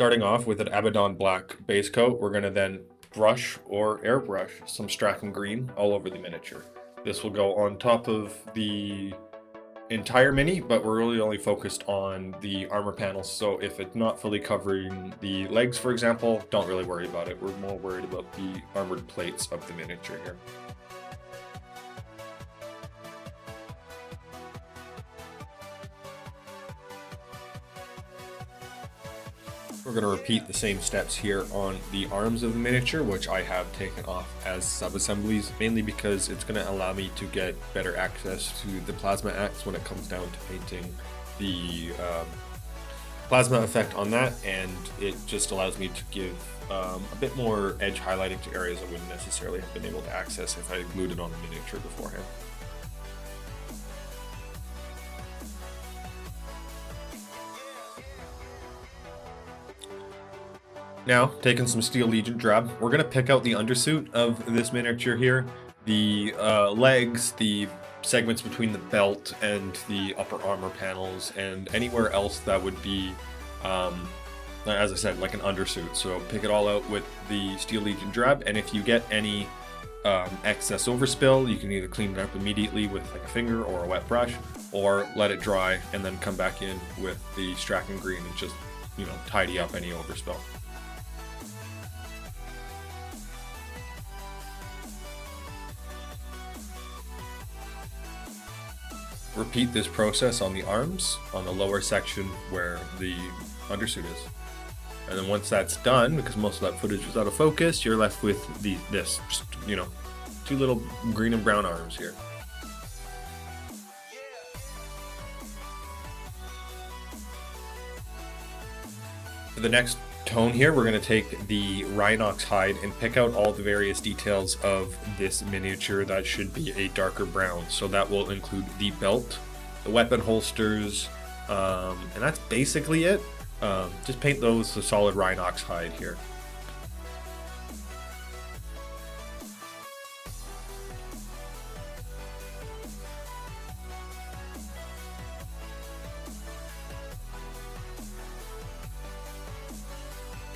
Starting off with an Abaddon black base coat, we're going to then brush or airbrush some Strachan green all over the miniature. This will go on top of the entire mini, but we're really only focused on the armor panels. So if it's not fully covering the legs, for example, don't really worry about it. We're more worried about the armored plates of the miniature here. We're going to repeat the same steps here on the arms of the miniature, which I have taken off as sub-assemblies, mainly because it's going to allow me to get better access to the plasma axe when it comes down to painting the plasma effect on that, and it just allows me to give a bit more edge highlighting to areas I wouldn't necessarily have been able to access if I glued it on the miniature beforehand. Now, taking some Steel Legion drab, we're going to pick out the undersuit of this miniature here, the legs, the segments between the belt and the upper armor panels, and anywhere else that would be, as I said, like an undersuit. So pick it all out with the Steel Legion drab, and if you get any excess overspill, you can either clean it up immediately with like a finger or a wet brush, or let it dry and then come back in with the Strachan green and just, tidy up any overspill. Repeat this process on the arms, on the lower section where the undersuit is. And then once that's done, because most of that footage was out of focus, you're left with this, just, two little green and brown arms here. For the next tone here, we're going to take the Rhinox hide and pick out all the various details of this miniature that should be a darker brown. So that will include the belt, the weapon holsters, and that's basically it. Just paint those the solid Rhinox hide here.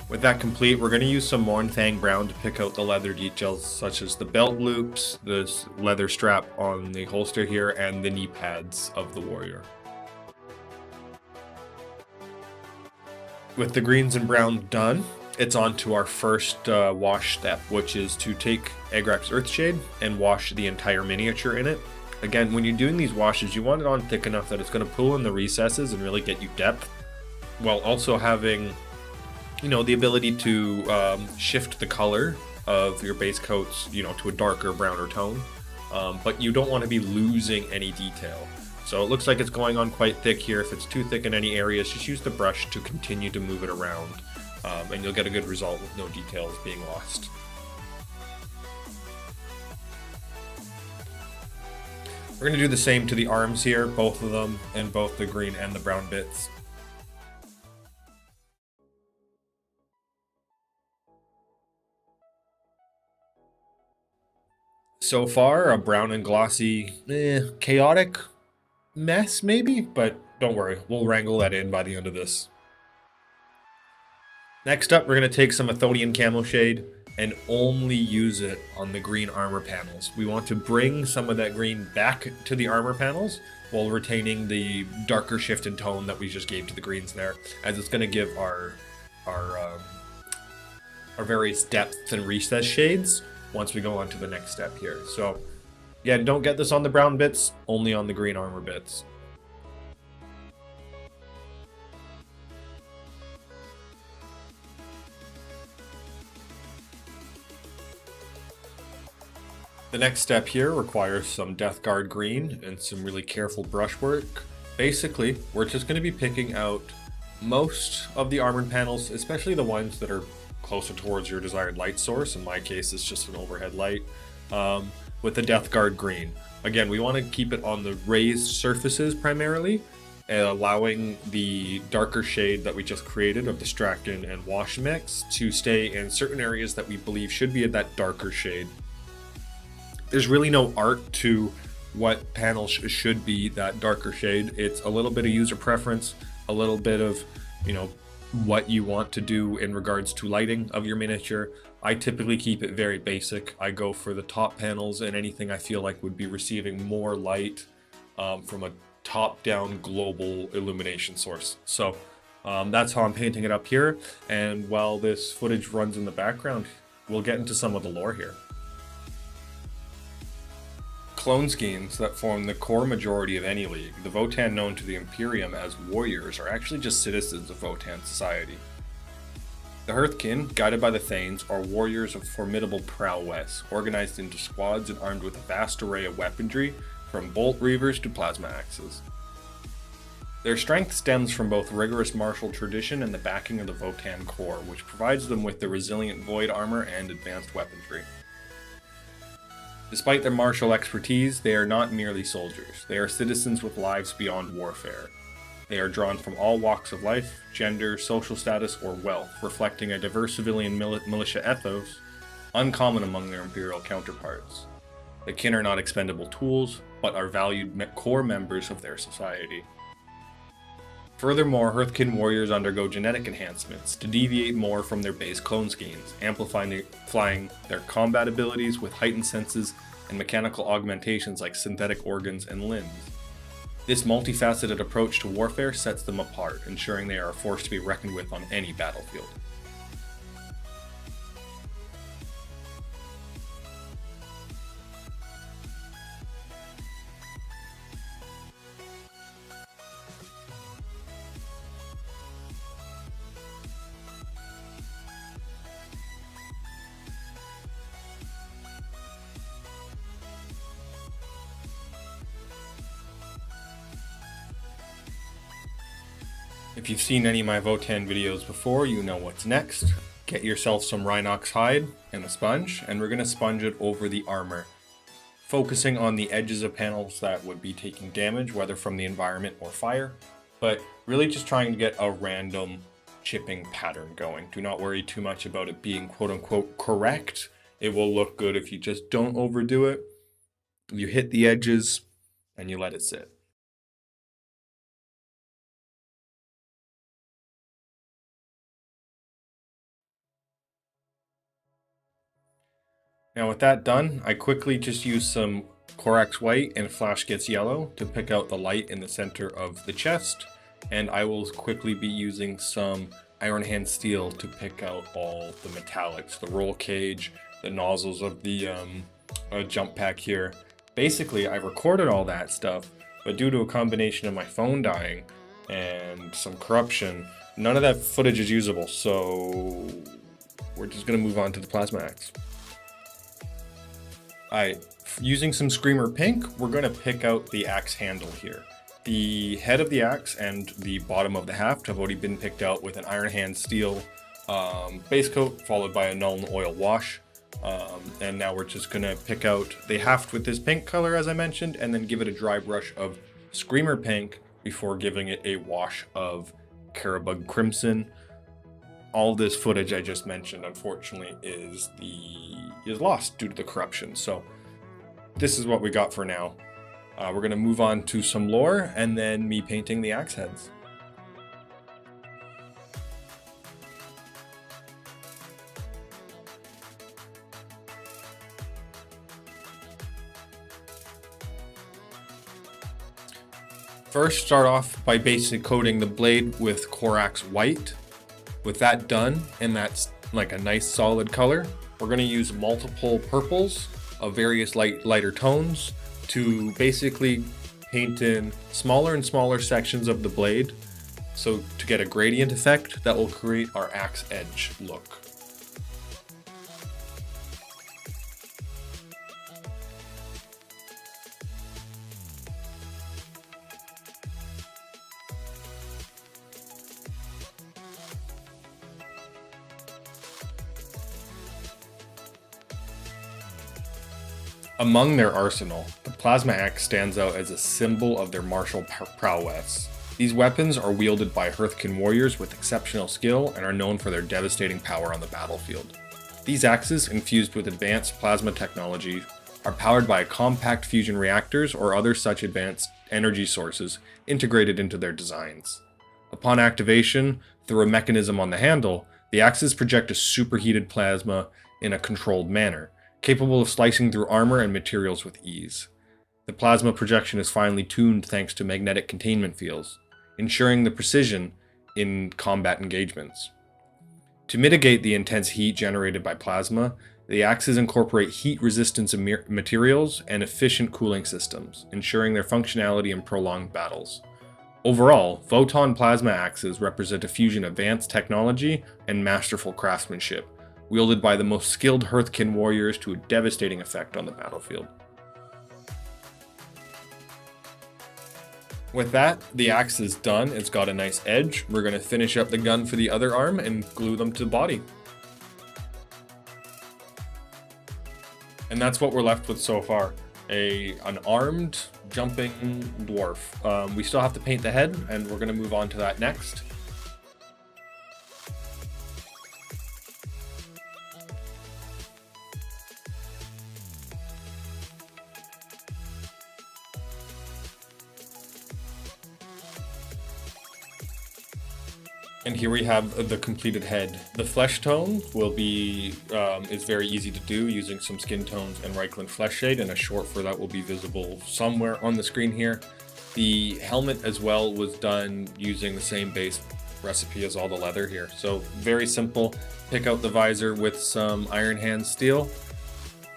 With that complete, we're going to use some Mournfang Brown to pick out the leather details, such as the belt loops, this leather strap on the holster here, and the knee pads of the warrior. With the greens and brown done, it's on to our first wash step, which is to take Agrax Earthshade and wash the entire miniature in it. Again, when you're doing these washes, you want it on thick enough that it's going to pull in the recesses and really get you depth, while also having the ability to shift the color of your base coats, to a darker, browner tone. But you don't want to be losing any detail. So it looks like it's going on quite thick here. If it's too thick in any areas, just use the brush to continue to move it around. And you'll get a good result with no details being lost. We're going to do the same to the arms here, both of them, and both the green and the brown bits. So far, a brown and glossy, chaotic mess maybe, but don't worry, we'll wrangle that in by the end of this. Next up, we're going to take some Athonian Camo Shade and only use it on the green armor panels. We want to bring some of that green back to the armor panels while retaining the darker shift in tone that we just gave to the greens there, as it's going to give our various depth and recess shades once we go on to the next step here. So yeah, don't get this on the brown bits, only on the green armor bits. The next step here requires some Death Guard green and some really careful brushwork. Basically, we're just going to be picking out most of the armored panels, especially the ones that are closer towards your desired light source. In my case, it's just an overhead light, with the Death Guard green. Again, we want to keep it on the raised surfaces primarily, allowing the darker shade that we just created of the Strachan and wash mix to stay in certain areas that we believe should be at that darker shade. There's really no art to what panels should be that darker shade. It's a little bit of user preference, a little bit of, what you want to do in regards to lighting of your miniature. I typically keep it very basic. I go for the top panels and anything I feel like would be receiving more light from a top-down global illumination source. So that's how I'm painting it up here. And while this footage runs in the background, we'll get into some of the lore here. Clone schemes that form the core majority of any league, the votann known to the Imperium as warriors are actually just citizens of votann society. The Hearthkyn, guided by the Thanes, are warriors of formidable prowess, organized into squads and armed with a vast array of weaponry, from bolt reavers to plasma axes. Their strength stems from both rigorous martial tradition and the backing of the votann core, which provides them with the resilient void armor and advanced weaponry. Despite their martial expertise, they are not merely soldiers. They are citizens with lives beyond warfare. They are drawn from all walks of life, gender, social status, or wealth, reflecting a diverse civilian militia ethos, uncommon among their imperial counterparts. The kin are not expendable tools, but are valued core members of their society. Furthermore, Hearthkyn warriors undergo genetic enhancements to deviate more from their base clone schemes, amplifying their combat abilities with heightened senses and mechanical augmentations like synthetic organs and limbs. This multifaceted approach to warfare sets them apart, ensuring they are a force to be reckoned with on any battlefield. If you've seen any of my votann videos before, you know what's next. Get yourself some Rhinox hide and a sponge, and we're going to sponge it over the armor, focusing on the edges of panels that would be taking damage, whether from the environment or fire, but really just trying to get a random chipping pattern going. Do not worry too much about it being quote-unquote correct. It will look good if you just don't overdo it. You hit the edges and you let it sit. Now with that done, I quickly just use some Corax White and Flash Gets Yellow to pick out the light in the center of the chest, and I will quickly be using some Iron Hand Steel to pick out all the metallics, the roll cage, the nozzles of the jump pack here. Basically, I recorded all that stuff, but due to a combination of my phone dying and some corruption, none of that footage is usable, so we're just gonna move on to the plasma axe. Alright, using some Screamer Pink, we're going to pick out the axe handle here. The head of the axe and the bottom of the haft have already been picked out with an Iron Hand Steel base coat, followed by a Nuln Oil wash. And now we're just going to pick out the haft with this pink color, as I mentioned, and then give it a dry brush of Screamer Pink before giving it a wash of Carabug Crimson. All this footage I just mentioned, unfortunately, is lost due to the corruption. So this is what we got for now. We're going to move on to some lore and then me painting the axe heads. First, start off by basic coating the blade with Corax White. With that done, and that's like a nice solid color, we're going to use multiple purples of various lighter tones to basically paint in smaller and smaller sections of the blade, so to get a gradient effect that will create our axe edge look. Among their arsenal, the plasma axe stands out as a symbol of their martial prowess. These weapons are wielded by Hearthkyn warriors with exceptional skill and are known for their devastating power on the battlefield. These axes, infused with advanced plasma technology, are powered by compact fusion reactors or other such advanced energy sources integrated into their designs. Upon activation, Through a mechanism on the handle, the axes project a superheated plasma in a controlled manner, capable of slicing through armor and materials with ease. The plasma projection is finely tuned thanks to magnetic containment fields, ensuring the precision in combat engagements. To mitigate the intense heat generated by plasma, the axes incorporate heat resistance materials and efficient cooling systems, ensuring their functionality in prolonged battles. Overall, votann plasma axes represent a fusion of advanced technology and masterful craftsmanship, wielded by the most skilled Hearthkyn warriors to a devastating effect on the battlefield. With that, the axe is done. It's got a nice edge. We're going to finish up the gun for the other arm and glue them to the body. And that's what we're left with so far. An armed, jumping dwarf. We still have to paint the head, and we're going to move on to that next. And here we have the completed head. The flesh tone will be is very easy to do using some skin tones and Hearthkyn flesh shade, and a short for that will be visible somewhere on the screen here. The helmet as well was done using the same base recipe as all the leather here. So very simple. Pick out the visor with some Iron Hand steel,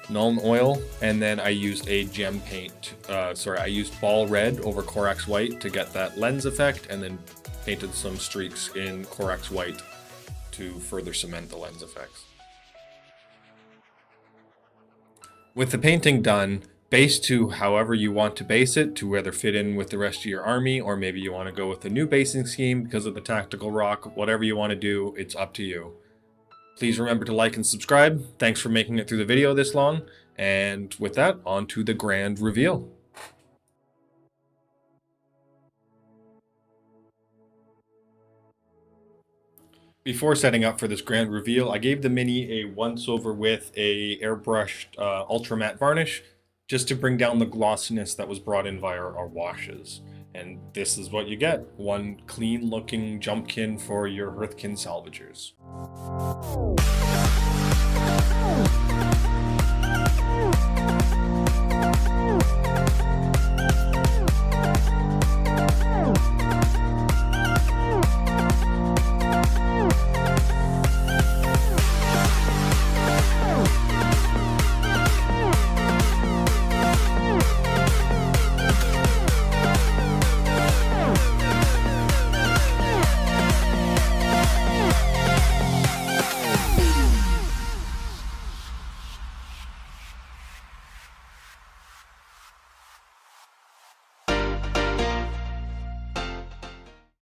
Nuln oil, and then I used a gem paint. I used ball red over Corax white to get that lens effect, and then painted some streaks in Corax white to further cement the lens effects. With the painting done, base to however you want to base it, to whether fit in with the rest of your army, or maybe you want to go with a new basing scheme because of the tactical rock. Whatever you want to do, it's up to you. Please remember to like and subscribe. Thanks for making it through the video this long, and with that, on to the grand reveal. Before setting up for this grand reveal, I gave the Mini a once-over with a airbrushed ultra matte varnish, just to bring down the glossiness that was brought in via our washes. And this is what you get, one clean-looking jumpkin for your Hearthkyn salvagers.